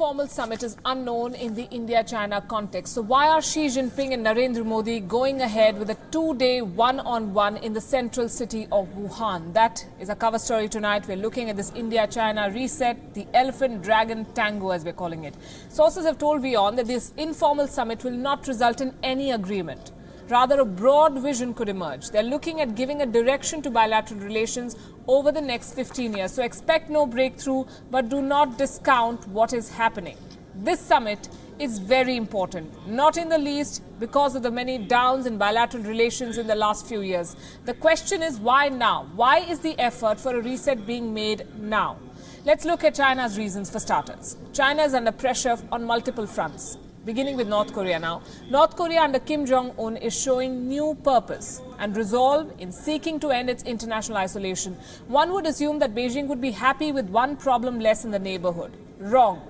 informal summit is unknown in the India-China context. So why are Xi Jinping and Narendra Modi going ahead with a two-day one-on-one in the central city of Wuhan? That is a cover story tonight. We're looking at this India-China reset, the elephant-dragon tango as we're calling it. Sources have told WION that this informal summit will not result in any agreement. Rather, a broad vision could emerge. They're looking at giving a direction to bilateral relations over the next 15 years. So expect no breakthrough, but do not discount what is happening. This summit is very important, not in the least because of the many downs in bilateral relations in the last few years. The question is, why now? Why is the effort for a reset being made now? Let's look at China's reasons for starters. China is under pressure on multiple fronts. Beginning with North Korea now. North Korea under Kim Jong-un is showing new purpose and resolve in seeking to end its international isolation. One would assume that Beijing would be happy with one problem less in the neighborhood. Wrong.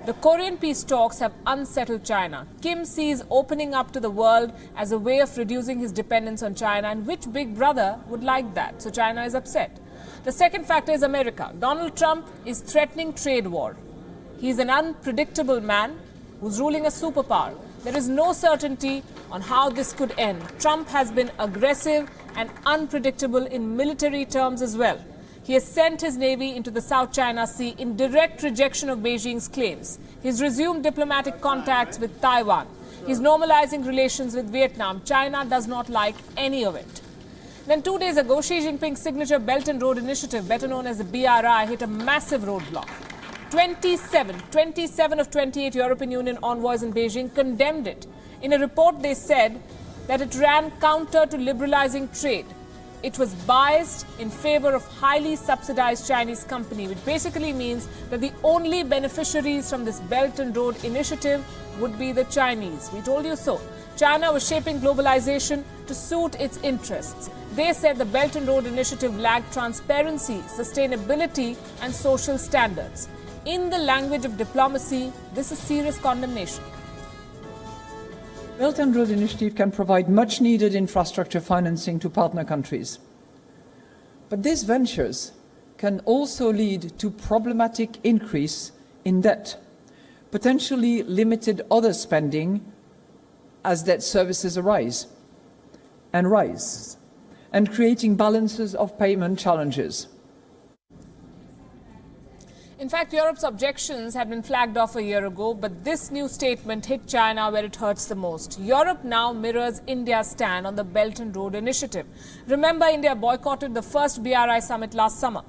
The Korean peace talks have unsettled China. Kim sees opening up to the world as a way of reducing his dependence on China, and which big brother would like that? So China is upset. The second factor is America. Donald Trump is threatening trade war. He's an unpredictable man who's ruling a superpower. There is no certainty on how this could end. Trump has been aggressive and unpredictable in military terms as well. He has sent his navy into the South China Sea in direct rejection of Beijing's claims. He's resumed diplomatic contacts with Taiwan. He's normalizing relations with Vietnam. China does not like any of it. Then 2 days ago, Xi Jinping's signature Belt and Road Initiative, better known as the BRI, hit a massive roadblock. 27 of 28 European Union envoys in Beijing condemned it. In a report, they said that it ran counter to liberalizing trade. It was biased in favor of highly subsidized Chinese company, which basically means that the only beneficiaries from this Belt and Road Initiative would be the Chinese. We told you so. China was shaping globalization to suit its interests. They said the Belt and Road Initiative lacked transparency, sustainability, and social standards. In the language of diplomacy, this is serious condemnation. Belt and Road Initiative can provide much needed infrastructure financing to partner countries. But these ventures can also lead to problematic increase in debt, potentially limited other spending as debt services arise, and creating balances of payment challenges. In fact, Europe's objections had been flagged off a year ago, but this new statement hit China where it hurts the most. Europe now mirrors India's stand on the Belt and Road Initiative. Remember, India boycotted the first BRI summit last summer.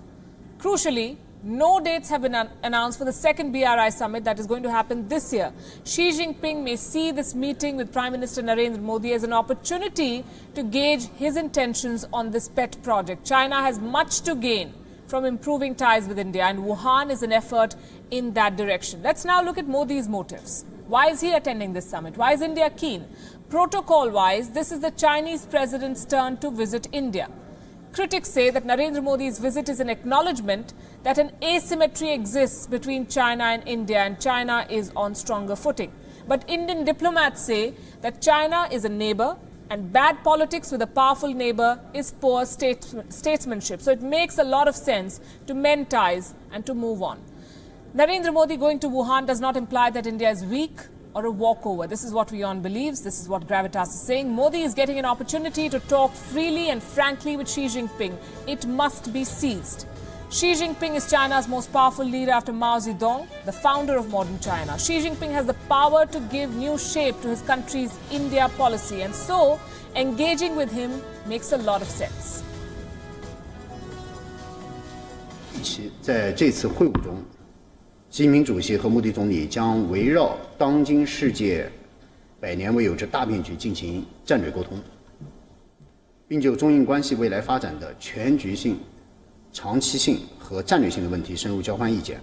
Crucially, no dates have been announced for the second BRI summit that is going to happen this year. Xi Jinping may see this meeting with Prime Minister Narendra Modi as an opportunity to gauge his intentions on this pet project. China has much to gain from improving ties with India, and Wuhan is an effort in that direction. Let's now look at Modi's motives. Why is he attending this summit? Why is India keen? Protocol-wise, this is the Chinese president's turn to visit India. Critics say that Narendra Modi's visit is an acknowledgement that an asymmetry exists between China and India, and China is on stronger footing. But Indian diplomats say that China is a neighbour, and bad politics with a powerful neighbour is poor statesmanship. So it makes a lot of sense to mend ties and to move on. Narendra Modi going to Wuhan does not imply that India is weak or a walkover. This is what WION believes. This is what Gravitas is saying. Modi is getting an opportunity to talk freely and frankly with Xi Jinping. It must be seized. Xi Jinping is China's most powerful leader after Mao Zedong, the founder of modern China. Xi Jinping has the power to give new shape to his country's India policy, and so engaging with him makes a lot of sense. 在这次会晤中，习近平主席和莫迪总理将围绕当今世界百年未有之大变局进行战略沟通，并就中印关系未来发展的全局性、长期性和战略性的问题深入交换意见，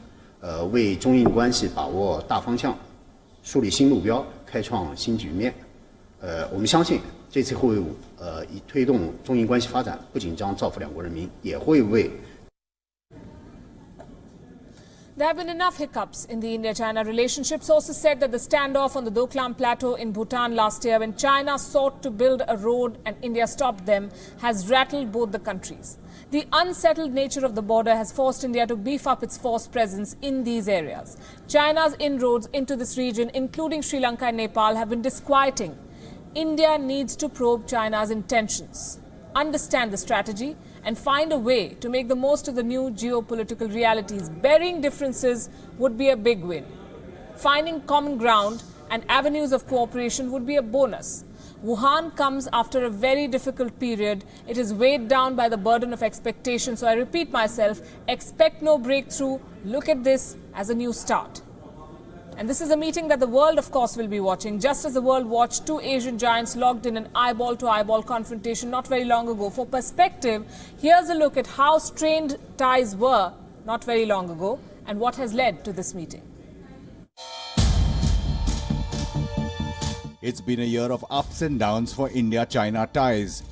为中印关系把握大方向、树立新目标、开创新局面。我们相信这次会晤，以推动中印关系发展，不仅将造福两国人民，也会为 There have been enough hiccups in the India-China relationship. Sources said that the standoff on the Doklam Plateau in Bhutan last year, when China sought to build a road and India stopped them, has rattled both the countries. The unsettled nature of the border has forced India to beef up its force presence in these areas. China's inroads into this region, including Sri Lanka and Nepal, have been disquieting. India needs to probe China's intentions, understand the strategy, and find a way to make the most of the new geopolitical realities. Burying differences would be a big win. Finding common ground and avenues of cooperation would be a bonus. Wuhan comes after a very difficult period. It is weighed down by the burden of expectation. So I repeat myself, expect no breakthrough. Look at this as a new start. And this is a meeting that the world, of course, will be watching, just as the world watched two Asian giants locked in an eyeball-to-eyeball confrontation not very long ago. For perspective, here's a look at how strained ties were not very long ago and what has led to this meeting. It's been a year of ups and downs for India-China ties.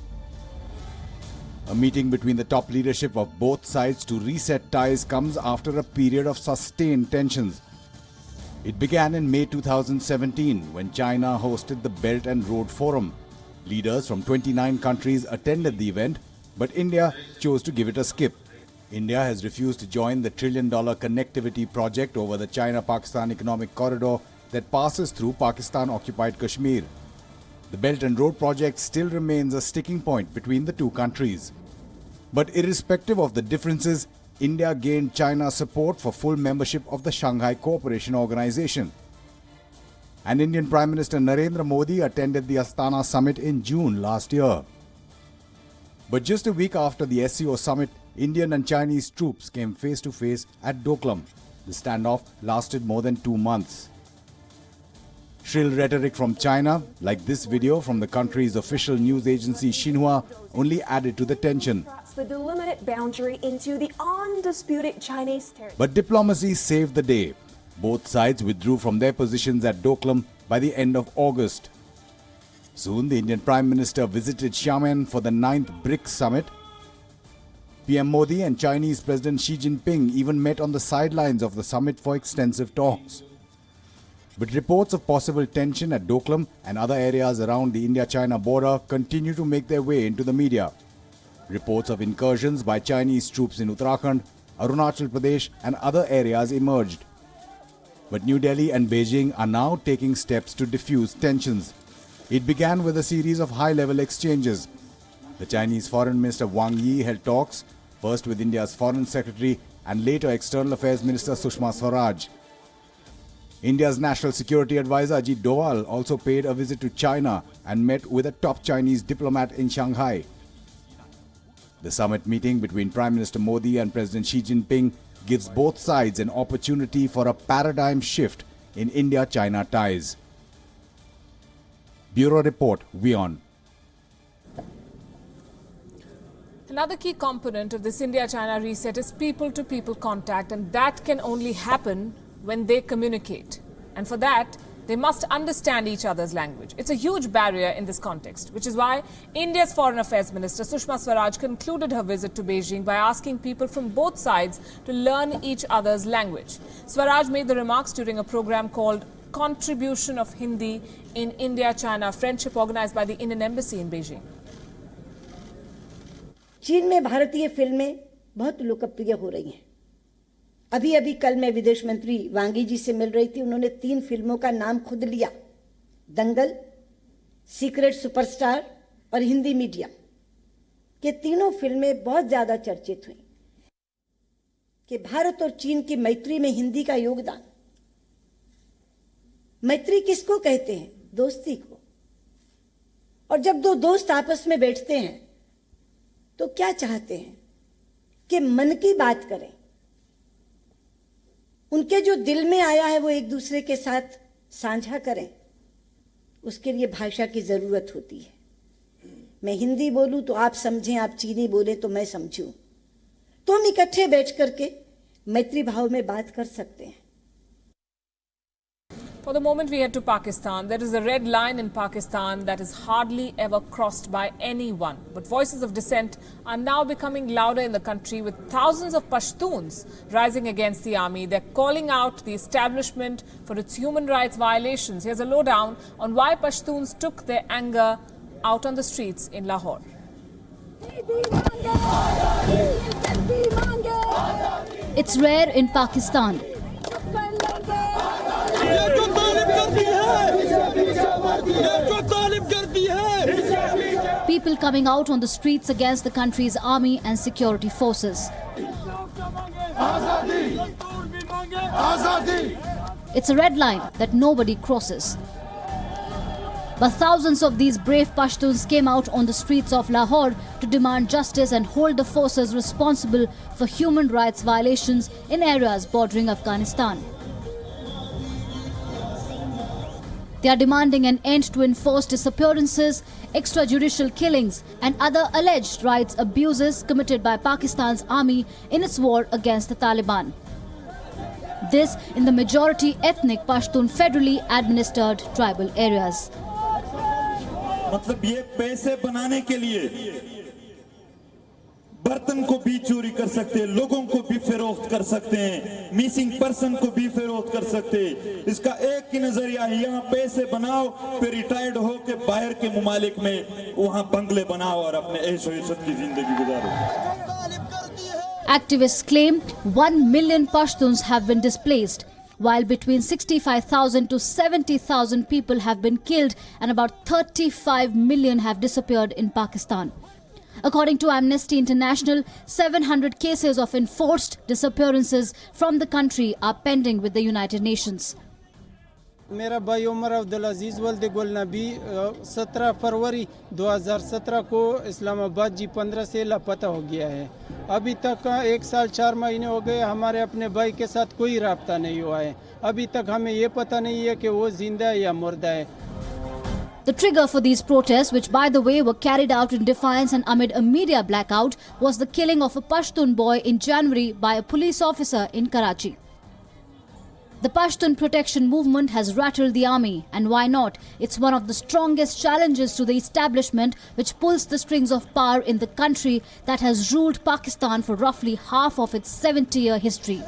A meeting between the top leadership of both sides to reset ties comes after a period of sustained tensions. It began in May 2017 when China hosted the Belt and Road Forum. Leaders from 29 countries attended the event, but India chose to give it a skip. India has refused to join the $1 trillion connectivity project over the China-Pakistan economic corridor that passes through Pakistan-occupied Kashmir. The Belt and Road project still remains a sticking point between the two countries. But irrespective of the differences, India gained China's support for full membership of the Shanghai Cooperation Organization. And Indian Prime Minister Narendra Modi attended the Astana summit in June last year. But just a week after the SCO summit, Indian and Chinese troops came face to face at Doklam. The standoff lasted more than 2 months. Shrill rhetoric from China, like this video from the country's official news agency Xinhua, only added to the tension. The delimited boundary into the undisputed Chinese territory. But diplomacy saved the day. Both sides withdrew from their positions at Doklam by the end of August. Soon, the Indian Prime Minister visited Xiamen for the 9th BRICS summit. PM Modi and Chinese President Xi Jinping even met on the sidelines of the summit for extensive talks. But reports of possible tension at Doklam and other areas around the India-China border continue to make their way into the media. Reports of incursions by Chinese troops in Uttarakhand, Arunachal Pradesh and other areas emerged. But New Delhi and Beijing are now taking steps to diffuse tensions. It began with a series of high-level exchanges. The Chinese Foreign Minister Wang Yi held talks, first with India's Foreign Secretary and later External Affairs Minister Sushma Swaraj. India's National Security Advisor Ajit Doval also paid a visit to China and met with a top Chinese diplomat in Shanghai. The summit meeting between Prime Minister Modi and President Xi Jinping gives both sides an opportunity for a paradigm shift in India-China ties. Bureau Report, WION. Another key component of this India-China reset is people-to-people contact, and that can only happen when they communicate. And for that, they must understand each other's language. It's a huge barrier in this context, which is why India's Foreign Affairs Minister Sushma Swaraj concluded her visit to Beijing by asking people from both sides to learn each other's language. Swaraj made the remarks during a program called Contribution of Hindi in India-China Friendship, organized by the Indian Embassy in Beijing. चीन में भारतीय फिल्में बहुत लोकप्रिय हो रही हैं। अभी अभी कल मैं विदेश मंत्री वांगी जी से मिल रही थी। उन्होंने 3 फिल्मों का नाम खुद लिया, दंगल, सीक्रेट सुपरस्टार और हिंदी मीडियम। ये तीनों फिल्में बहुत ज्यादा चर्चित हुई कि भारत और चीन की मैत्री में हिंदी का योगदान। मैत्री किसको कहते हैं? दोस्ती को। और जब दो दोस्त आपस में बैठते हैं तो क्या चाहते हैं? कि मन की बात करें, उनके जो दिल में आया है वो एक दूसरे के साथ साझा करें। उसके लिए भाषा की जरूरत होती है। मैं हिंदी बोलूं तो आप समझें, आप चीनी बोलें तो मैं समझूं, तो हम इकट्ठे बैठ करके मैत्री भाव में बात कर सकते हैं। For the moment, we head to Pakistan. There is a red line in Pakistan that is hardly ever crossed by anyone. But voices of dissent are now becoming louder in the country, with thousands of Pashtuns rising against the army. They're calling out the establishment for its human rights violations. Here's a lowdown on why Pashtuns took their anger out on the streets in Lahore. It's rare in Pakistan. People coming out on the streets against the country's army and security forces. It's a red line that nobody crosses. But thousands of these brave Pashtuns came out on the streets of Lahore to demand justice and hold the forces responsible for human rights violations in areas bordering Afghanistan. They are demanding an end to enforced disappearances, extrajudicial killings and other alleged rights abuses committed by Pakistan's army in its war against the Taliban. This in the majority ethnic Pashtun federally administered tribal areas. मतलब ये पैसे बनाने के लिए बर्तन को भी चोरी कर सकते हैं, लोगों को भी फरोख्त कर सकते हैं, मिसिंग पर्सन को भी फरोख्त कर सकते हैं। इसका एक ही नजरिया है, यहाँ पैसे बनाओ, फिर रिटायर्ड हो के बाहर के मुमालिक में वहाँ बंगले बनाओ और अपने ऐशो इज्जत की जिंदगी गुजारो। Activists claim 1 million Pashtuns have been displaced, while between 65,000 to 70,000 people have been killed and about 35 million have disappeared in Pakistan. According to Amnesty International, 700 cases of enforced disappearances from the country are pending with the United Nations. मेरा भाई उमर अब्दुल अजीज वल्द गुल नबी 17 फरवरी 2017 को Islamabad G15 से लापता हो गया है। अभी तक 1 साल 4 महीने हो गए, हमारे अपने भाई के साथ कोई राब्ता नहीं हुआ है। अभी तक हमें ये पता नहीं है कि वो जिंदा है या मुर्दा है। The trigger for these protests, which by the way were carried out in defiance and amid a media blackout, was the killing of a Pashtun boy in January by a police officer in Karachi. The Pashtun protection movement has rattled the army, and why not? It's one of the strongest challenges to the establishment which pulls the strings of power in the country that has ruled Pakistan for roughly half of its 70-year history.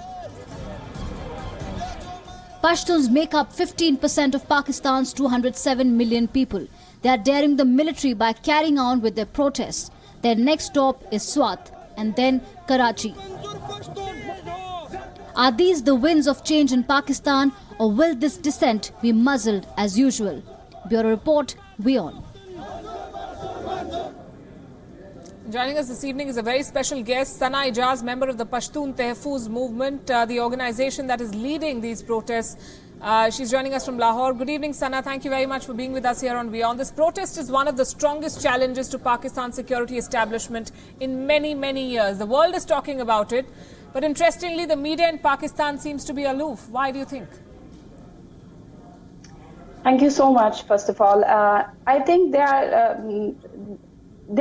Pashtuns make up 15% of Pakistan's 207 million people. They are daring the military by carrying on with their protests. Their next stop is Swat and then Karachi. Are these the winds of change in Pakistan, or will this dissent be muzzled as usual? Bureau Report, WION. Joining us this evening is a very special guest, Sana Ijaz, member of the Pashtun Tehfuz movement, the organization that is leading these protests. She's joining us from Lahore. Good evening, Sana. Thank you very much for being with us here on WION. This protest is one of the strongest challenges to Pakistan's security establishment in many, many years. The world is talking about it. But interestingly, the media in Pakistan seems to be aloof. Why do you think? Thank you so much, first of all. I think they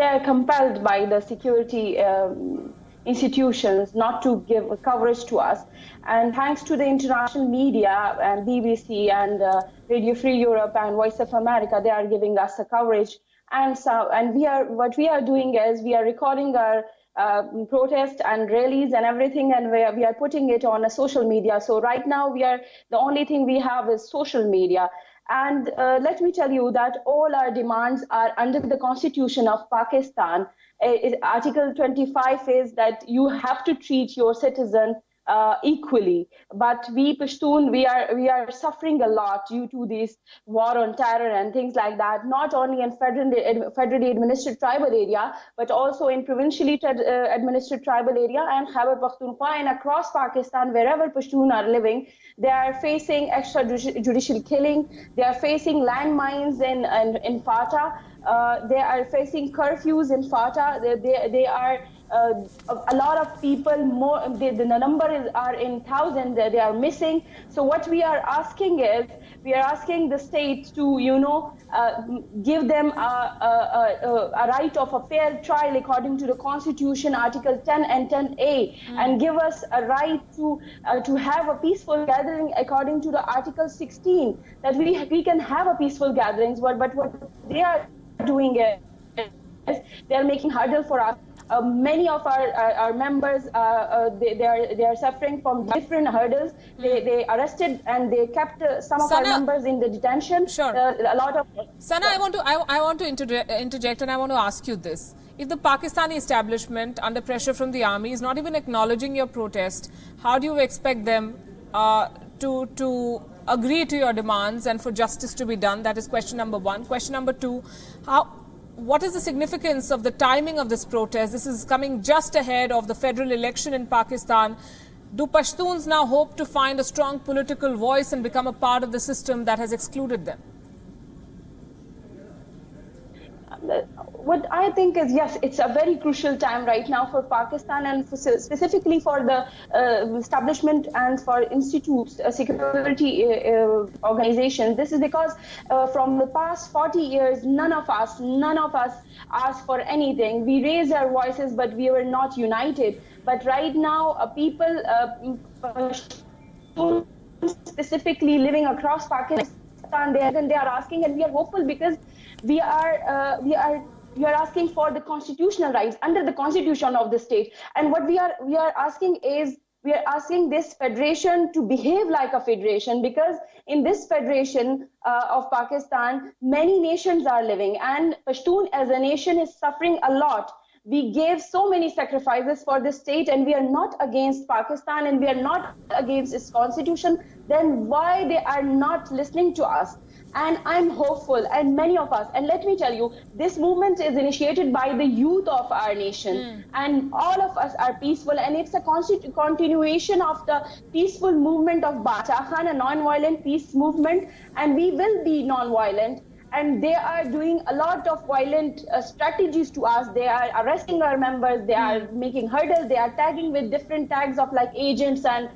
are compelled by the security institutions not to give coverage to us. And thanks to the international media and BBC and Radio Free Europe and Voice of America, they are giving us the coverage. And what we are doing is we are recording our protest and rallies and everything, and we are putting it on a social media. So right now the only thing we have is social media. And let me tell you that all our demands are under the Constitution of Pakistan. Article 25 is that you have to treat your citizen equally. But we Pashtun, we are suffering a lot due to this war on terror and things like that, not only in federally administered tribal area, but also in provincially administered tribal area and Khyber Pakhtunkhwa and across Pakistan, wherever Pashtun are living, they are facing extrajudicial killing, they are facing landmines in FATA, they are facing curfews in FATA, they are a lot of people, the number are in thousands, they are missing. So what we are asking is, we are asking the state to, give them a right of a fair trial according to the Constitution, Article 10 and 10A, and give us a right to have a peaceful gathering according to the Article 16, that we can have a peaceful gatherings. But what they are doing is, they are making hurdle for us. Many of our members, they are suffering from different hurdles. They arrested and they kept some of our members in the detention. Sure. A lot of. Sana, I want to interject, and I want to ask you this. If the Pakistani establishment, under pressure from the army, is not even acknowledging your protest, how do you expect them to agree to your demands and for justice to be done? That is question number one. Question number two, what is the significance of the timing of this protest? This is coming just ahead of the federal election in Pakistan. Do Pashtuns now hope to find a strong political voice and become a part of the system that has excluded them? What I think is, yes, it's a very crucial time right now for Pakistan and specifically for the establishment and for institutes, security organizations. This is because from the past 40 years, none of us asked for anything. We raised our voices, but we were not united. But right now, people specifically living across Pakistan, they are asking, and we are hopeful because we are asking for the constitutional rights under the constitution of the state. And what we are asking is, we are asking this federation to behave like a federation, because in this federation of Pakistan, many nations are living, and Pashtun as a nation is suffering a lot. We gave so many sacrifices for this state, and we are not against Pakistan, and we are not against its constitution. Then why they are not listening to us? And I'm hopeful, and many of us, and let me tell you, this movement is initiated by the youth of our nation, and all of us are peaceful, and it's a continuation of the peaceful movement of Bacha Khan, a non-violent peace movement, and we will be non-violent. And they are doing a lot of violent strategies to us. They are arresting our members, they are making hurdles, they are tagging with different tags of like agents, and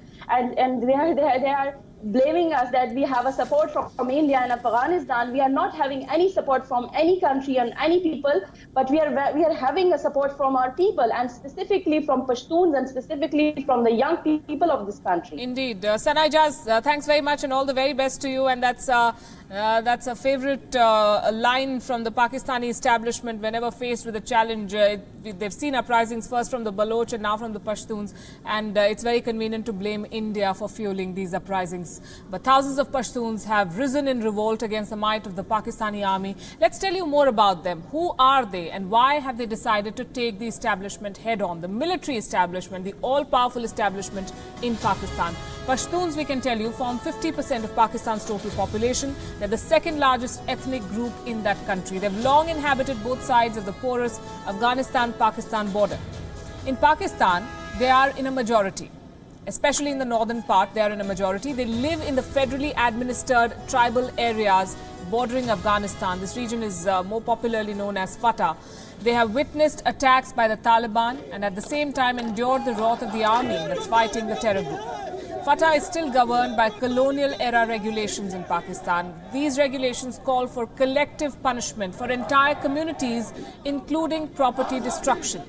they are blaming us that we have a support from India and Afghanistan. We are not having any support from any country and any people, but we are having a support from our people, and specifically from Pashtuns, and specifically from the young people of this country. Indeed. Sana Ijaz, thanks very much and all the very best to you. And that's a favorite line from the Pakistani establishment whenever faced with a challenge. They've seen uprisings first from the Baloch and now from the Pashtuns, and it's very convenient to blame India for fueling these uprisings. But thousands of Pashtuns have risen in revolt against the might of the Pakistani army. Let's tell you more about them. Who are they, and why have they decided to take the establishment head on? The military establishment, the all-powerful establishment in Pakistan. Pashtuns, we can tell you, form 50% of Pakistan's total population. They're the second largest ethnic group in that country. They've long inhabited both sides of the porous Afghanistan-Pakistan border. In Pakistan, they are in a majority. Especially in the northern part, they are in a majority. They live in the federally administered tribal areas bordering Afghanistan. This region is more popularly known as Fatah. They have witnessed attacks by the Taliban and at the same time endured the wrath of the army that's fighting the terror group. Fatah is still governed by colonial-era regulations in Pakistan. These regulations call for collective punishment for entire communities, including property destruction.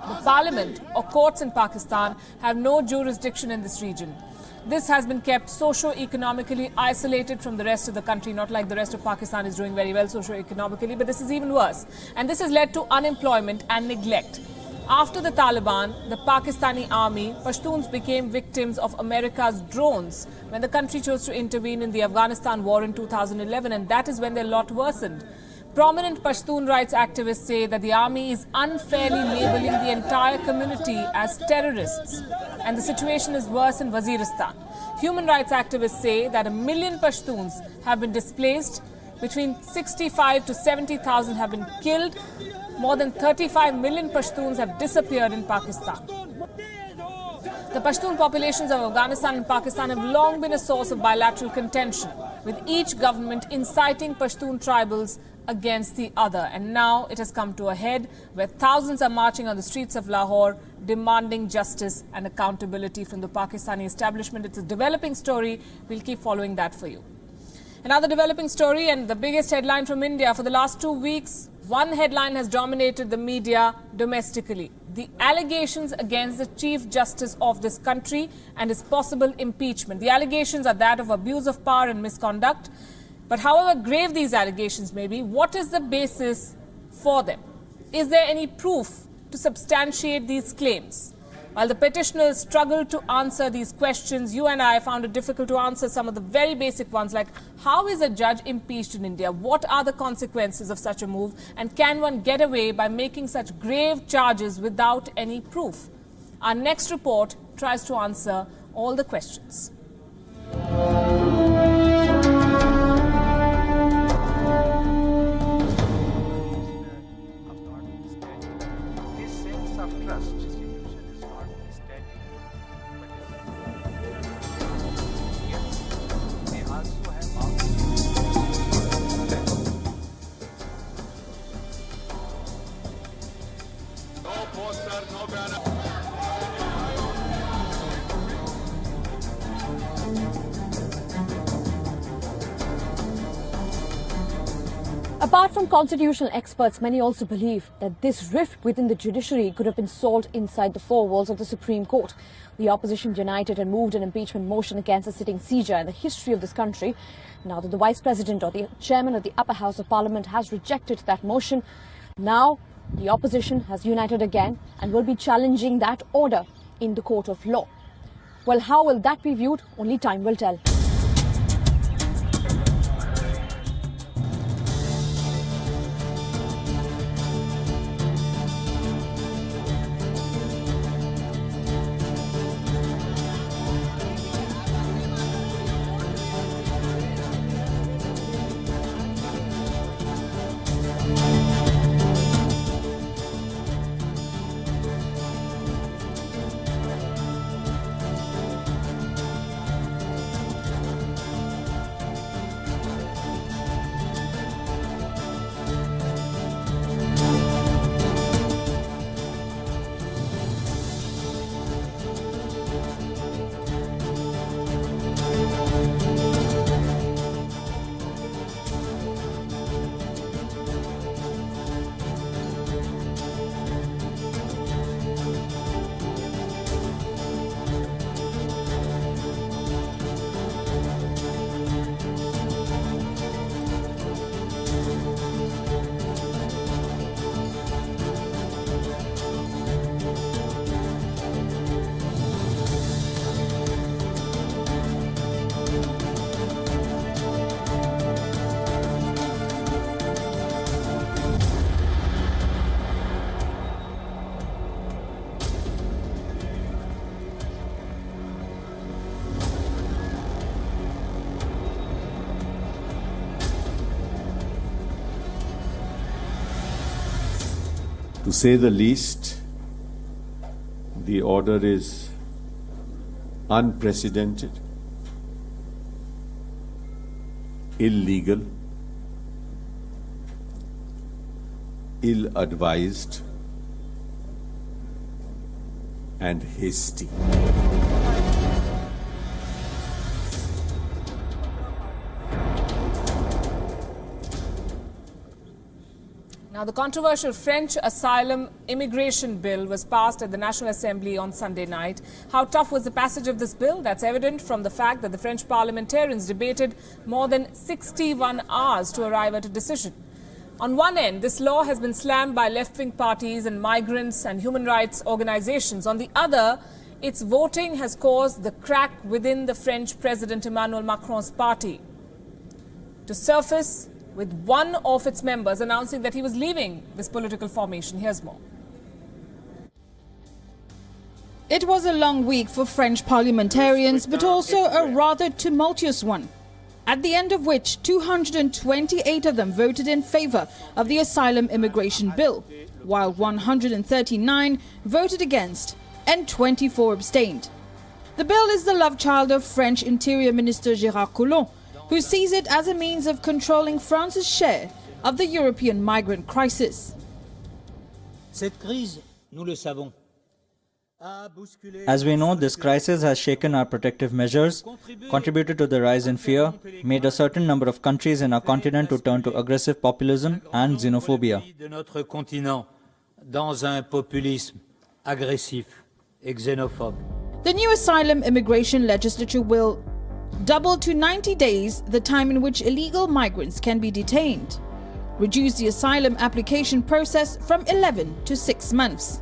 The parliament or courts in Pakistan have no jurisdiction in this region. This has been kept socio-economically isolated from the rest of the country, not like the rest of Pakistan is doing very well socio-economically, but this is even worse. And this has led to unemployment and neglect. After the Taliban, the Pakistani army, Pashtuns became victims of America's drones when the country chose to intervene in the Afghanistan war in 2011, and that is when their lot worsened. Prominent Pashtun rights activists say that the army is unfairly labeling the entire community as terrorists, and the situation is worse in Waziristan. Human rights activists say that 1 million Pashtuns have been displaced, between 65 to 70,000 have been killed, more than 35 million Pashtuns have disappeared in Pakistan. The Pashtun populations of Afghanistan and Pakistan have long been a source of bilateral contention, with each government inciting Pashtun tribals against the other. And now it has come to a head where thousands are marching on the streets of Lahore demanding justice and accountability from the Pakistani establishment. It's a developing story. We'll keep following that for you. Another developing story, and the biggest headline from India for the last 2 weeks. One headline has dominated the media domestically: the allegations against the Chief Justice of this country and his possible impeachment. The allegations are that of abuse of power and misconduct. But however grave these allegations may be, what is the basis for them? Is there any proof to substantiate these claims? While the petitioners struggled to answer these questions, you and I found it difficult to answer some of the very basic ones, like how is a judge impeached in India? What are the consequences of such a move? And can one get away by making such grave charges without any proof? Our next report tries to answer all the questions. Apart from constitutional experts, many also believe that this rift within the judiciary could have been solved inside the four walls of the Supreme Court. The opposition united and moved an impeachment motion against a sitting CJI in the history of this country. Now that the Vice President or the Chairman of the Upper House of Parliament has rejected that motion, now the opposition has united again and will be challenging that order in the court of law. Well, how will that be viewed? Only time will tell. To say the least, the order is unprecedented, illegal, ill-advised, and hasty. Now, the controversial French asylum immigration bill was passed at the National Assembly on Sunday night. How tough was the passage of this bill? That's evident from the fact that the French parliamentarians debated more than 61 hours to arrive at a decision. On one end, this law has been slammed by left-wing parties and migrants and human rights organizations. On the other, its voting has caused the crack within the French President Emmanuel Macron's party to surface, with one of its members announcing that he was leaving this political formation. Here's more. It was a long week for French parliamentarians, but also a rather tumultuous one, at the end of which 228 of them voted in favor of the asylum immigration bill, while 139 voted against and 24 abstained. The bill is the love child of French Interior Minister Gérard Collomb, who sees it as a means of controlling France's share of the European migrant crisis. As we know, this crisis has shaken our protective measures, contributed to the rise in fear, made a certain number of countries in our continent to turn to aggressive populism and xenophobia. The new asylum immigration legislature will double to 90 days the time in which illegal migrants can be detained. reduce the asylum application process from 11 to 6 months,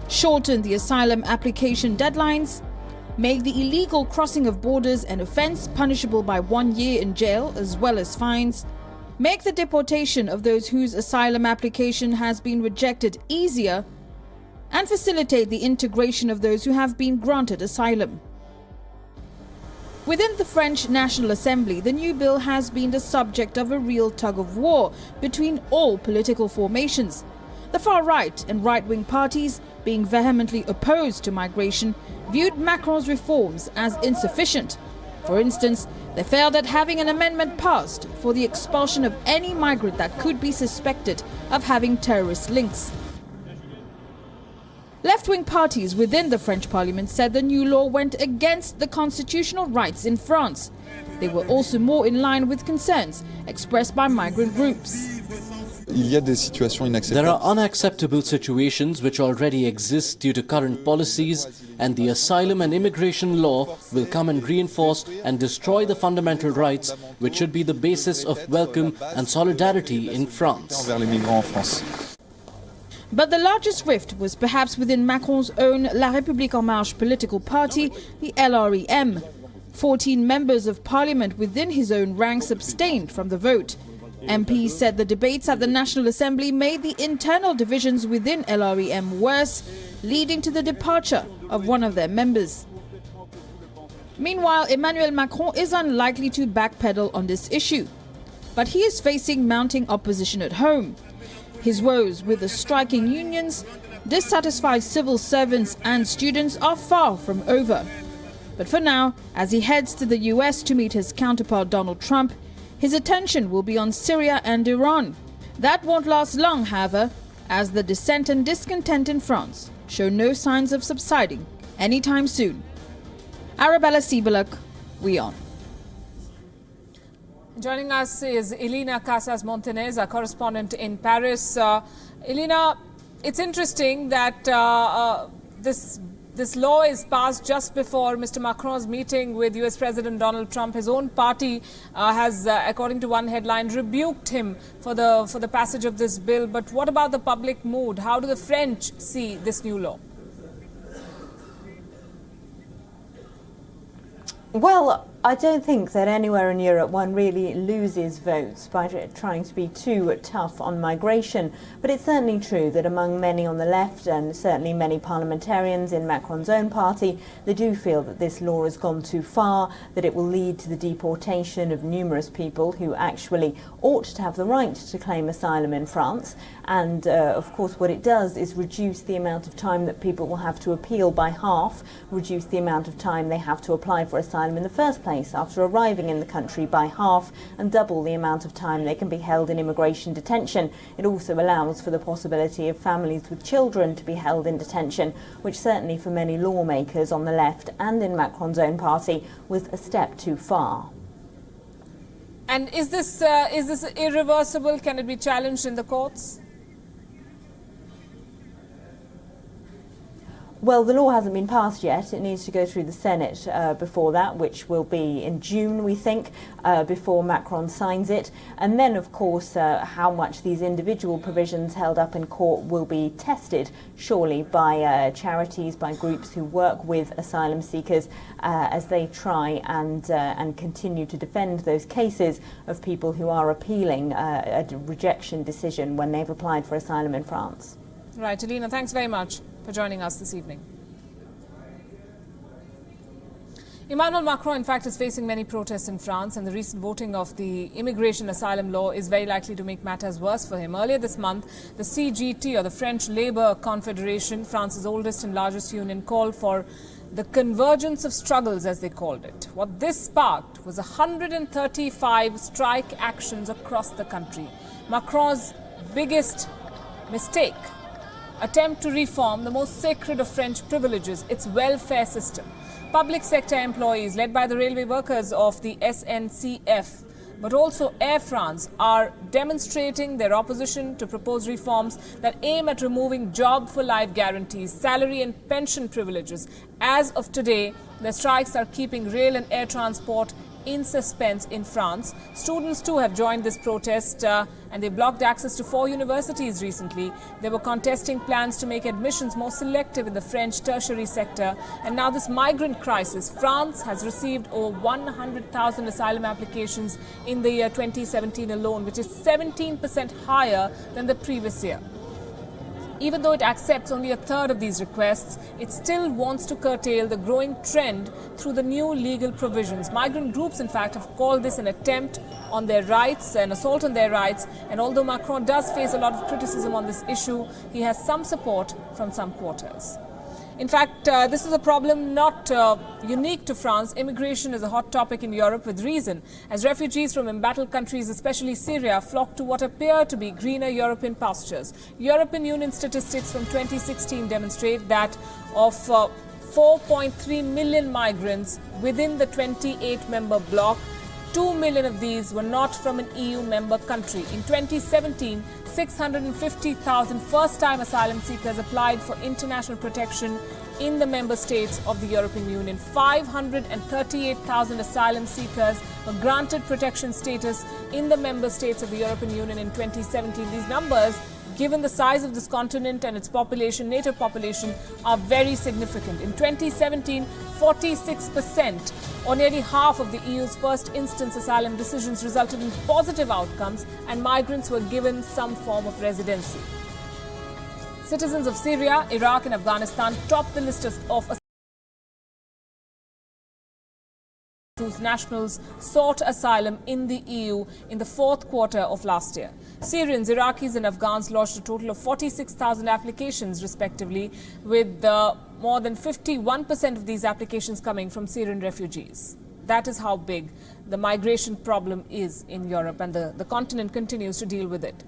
shorten the asylum application deadlines, make the illegal crossing of borders an offence punishable by 1 year in jail as well as fines, make the deportation of those whose asylum application has been rejected easier, and facilitate the integration of those who have been granted asylum. Within the French National Assembly, the new bill has been the subject of a real tug-of-war between all political formations. The far-right and right-wing parties, being vehemently opposed to migration, viewed Macron's reforms as insufficient. For instance, they failed at having an amendment passed for the expulsion of any migrant that could be suspected of having terrorist links. Left-wing parties within the French parliament said the new law went against the constitutional rights in France. They were also more in line with concerns expressed by migrant groups. There are unacceptable situations which already exist due to current policies, and the asylum and immigration law will come and reinforce and destroy the fundamental rights which should be the basis of welcome and solidarity in France. But the largest rift was perhaps within Macron's own La République En Marche political party, the LREM. 14 members of parliament within his own ranks abstained from the vote. MPs said the debates at the National Assembly made the internal divisions within LREM worse, leading to the departure of one of their members. Meanwhile, Emmanuel Macron is unlikely to backpedal on this issue, but he is facing mounting opposition at home. His woes with the striking unions, dissatisfied civil servants and students are far from over. But for now, as he heads to the US to meet his counterpart Donald Trump, his attention will be on Syria and Iran. That won't last long, however, as the dissent and discontent in France show no signs of subsiding anytime soon. Arabella Sibalak, WION. Joining us is Elena Casas Montanez, a correspondent in Paris. Elena, it's interesting that this law is passed just before Mr. Macron's meeting with US President Donald Trump. His own party has, according to one headline, rebuked him for the passage of this bill. But what about the public mood? How do the French see this new law? Well, I don't think that anywhere in Europe one really loses votes by trying to be too tough on migration. But it's certainly true that among many on the left and certainly many parliamentarians in Macron's own party, they do feel that this law has gone too far, that it will lead to the deportation of numerous people who actually ought to have the right to claim asylum in France. And of course what it does is reduce the amount of time that people will have to appeal by half, reduce the amount of time they have to apply for asylum in the first place after arriving in the country by half, and double the amount of time they can be held in immigration detention. It also allows for the possibility of families with children to be held in detention, which certainly for many lawmakers on the left and in Macron's own party was a step too far. And is this irreversible? Can it be challenged in the courts? Well, the law hasn't been passed yet. It needs to go through the Senate before that, which will be in June, we think, before Macron signs it. And then, of course, how much these individual provisions held up in court will be tested, surely, by charities, by groups who work with asylum seekers as they try and continue to defend those cases of people who are appealing a rejection decision when they've applied for asylum in France. Right, Elena, thanks very much for joining us this evening. Emmanuel Macron, in fact, is facing many protests in France, and the recent voting of the immigration asylum law is very likely to make matters worse for him. Earlier this month, the CGT, or the French Labour Confederation, France's oldest and largest union, called for the convergence of struggles, as they called it. What this sparked was 135 strike actions across the country. Macron's biggest mistake: attempt to reform the most sacred of French privileges, its welfare system. Public sector employees, led by the railway workers of the SNCF, but also Air France, are demonstrating their opposition to proposed reforms that aim at removing job-for-life guarantees, salary and pension privileges. As of today, the strikes are keeping rail and air transport in suspense in France. Students too have joined this protest and they blocked access to 4 universities recently. They were contesting plans to make admissions more selective in the French tertiary sector. And now this migrant crisis. France has received over 100,000 asylum applications in the year 2017 alone, which is 17% higher than the previous year. Even though it accepts only a third of these requests, it still wants to curtail the growing trend through the new legal provisions. Migrant groups, in fact, have called this an attempt on their rights, an assault on their rights. And although Macron does face a lot of criticism on this issue, he has some support from some quarters. In fact, this is a problem not unique to France. Immigration is a hot topic in Europe with reason, as refugees from embattled countries, especially Syria, flock to what appear to be greener European pastures. European Union statistics from 2016 demonstrate that of 4.3 million migrants within the 28-member bloc, 2 million of these were not from an EU member country. In 2017, 650,000 first-time asylum seekers applied for international protection in the member states of the European Union. 538,000 asylum seekers were granted protection status in the member states of the European Union in 2017. These numbers, given the size of this continent and its population, native population, are very significant. In 2017, 46%, or nearly half of the EU's first instance asylum decisions resulted in positive outcomes, and migrants were given some form of residency. Citizens of Syria, Iraq and Afghanistan top the list of whose nationals sought asylum in the EU in the 4th quarter of last year. Syrians, Iraqis and Afghans lodged a total of 46,000 applications respectively, with more than 51% of these applications coming from Syrian refugees. That is how big the migration problem is in Europe, and the continent continues to deal with it.